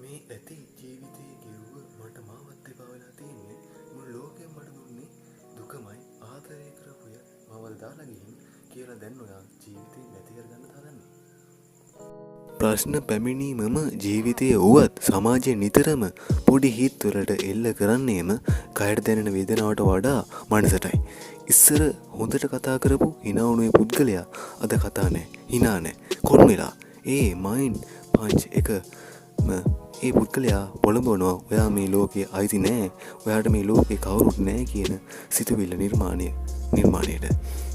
මේ ඇති ජීවිතයේ ගෙව්ව මට මාවත් එපා වෙලා තියෙන්නේ මුළු ලෝකෙම මට දුන්නේ දුකමයි ආදරය කරපුය මවල් දාලා ගිහින් කියලා දැන් ඔයා ජීවිතේ නැති කරගන්න හදන්නේ. ප්‍රශ්න පැමිණීමම ජීවිතයේ වුවත් සමාජයේ නිතරම පොඩි හිත් වලට එල්ල කරන්නේම කයට දැනෙන වේදනාවට වඩා මනසටයි. ඉස්සර හොඳට කතා කරපු hina වුණේ පුද්ගලයා අද කතා නැහැ, hina නැහැ, කොන් වෙලා. මයින්ඩ් පංච් එකම ඒ පුද්ගලයා පොළඹවනවා ඔයා මේ ලෝකයේ අයිති නැහැ, ඔයාට මේ ලෝකේ කවුරුත් නැහැ කියන සිතුවිල්ල නිර්මාණයට.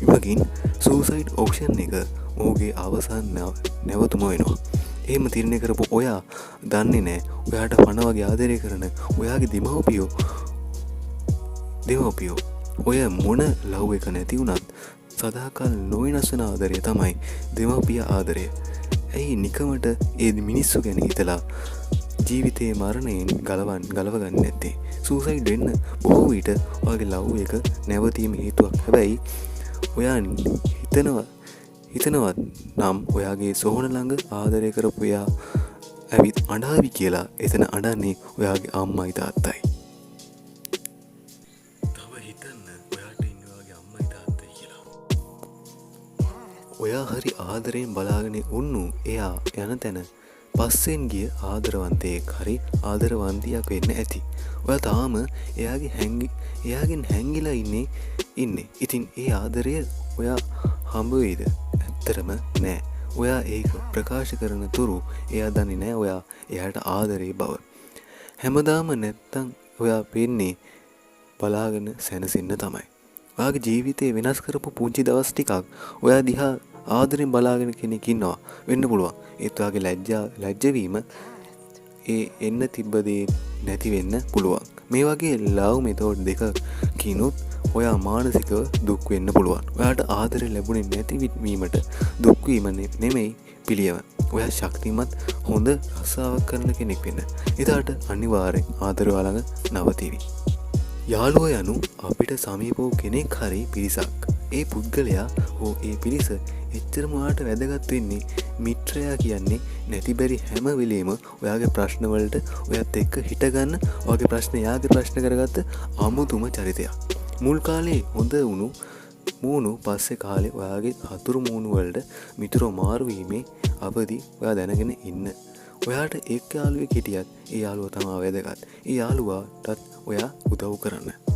ඉවගින් සූසයිඩ් ඔප්ෂන් එක ඔහුගේ අවසන් නැවතුම වෙනවා. එහෙම තීරණය කරපු ඔයා දන්නේ නැහැ ඔයාට පණ වගේ ආදරය කරන ඔයාගේ දෙමව්පියෝ ඔය මොන ලව් එක නැති වුණත් සදාකල් නොවෙනස් වෙන ආදරය තමයි දෙමව්පිය ආදරය. ඇයි නිකමට ඒ මිනිස්සු ගැන හිතලා ජීවිතයේ මරණයෙන් ගලව ගන්න නැත්තේ? සූසයිඩ් වෙන්න බොහෝ විට ඔයාගේ ලව් එක නැවතීම හේතුවක්. හැබැයි ඔයා හිතනවත් නම් ඔයාගේ සොහොන ළඟ ආදරය කරපු ඔයා ඇවිත් අඬාවි කියලා එතන අඬන්නේ ඔයාගේ අම්මයි තාත්තයි. තව හිතන්න ඔයාට ඉන්නේ ඔයාගේ අම්මයි තාත්තයි කියලා. ඔයා හරි ආදරයෙන් බලාගෙන උන්නු එයා යන තැන පස්සෙන් ගිය ආදරවන්තයෙක් හරි ආදරවන්තියක් වෙන්න ඇති. ඔයා තාම එයාගෙන් හැංගිලා ඉන්නේ. ඉතින් ඒ ආදරය ඔයා හම්බ වෙයිද? ඇත්තරම නෑ. ඔයා ඒක ප්‍රකාශ කරන තුරු එයා දන්නේ නෑ ඔයා එයාට ආදරේ බව. හැමදාම නැත්තම් ඔයා පෙන්නේ බලාගෙන සැනසෙන්න තමයි. ඔයාගේ ජීවිතේ වෙනස් කරපු පුංචි දවස් ටිකක් ඔයා දිහා ආදරෙන් බලාගෙන කෙනෙක් ඉන්නවා වෙන්න පුළුවන්. ඒත් ඔයාගේ ලැජ්ජවීම එන්න තිබ්බ දේ නැති වෙන්න පුළුවන්. මේ වගේ ලව් මෙතෝඩ් දෙකකිනුත් ඔයා මානසිකව දුක් වෙන්න පුළුවන්. ඔයාට ආදරය ලැබුණේ නැති වීමට දුක් වීම නෙමෙයි පිළියම. ඔයා ශක්තිමත් හොඳ රස්සාවක් කරන කෙනෙක් වෙන්න. එදාට අනිවාර්යෙන් ආදරය ළඟ නවතිවි. යාළුවා යනු අපිට සමීප වූ කෙනෙක් හරි පිරිසක්. ඒ පුද්ගලයා හෝ ඒ පිරිස එච්චරම ඔයාට වැදගත් වෙන්නේ මිත්‍රයා කියන්නේ නැති බැරි හැම වෙලේම ඔයාගේ ප්‍රශ්න වලට ඔයත් එක්ක හිටගන්න, ඔයාගේ ප්‍රශ්න යාගේ ප්‍රශ්න කරගත්ත අමුතුම චරිතයක්. මුල් කාලේ හොඳ වුණු මූණු පස්සේ කාලේ ඔයාගේ හතුරු මූණු වලට මිතුරෝ මාරු වීමේ අවදි ඔයා දැනගෙන ඉන්න. ඔයාට එක් යාළුවෙක් හිටියත් ඒ යාළුවා තමයි වැදගත්. ඒ යාළුවාටත් ඔයා උදව් කරන්න.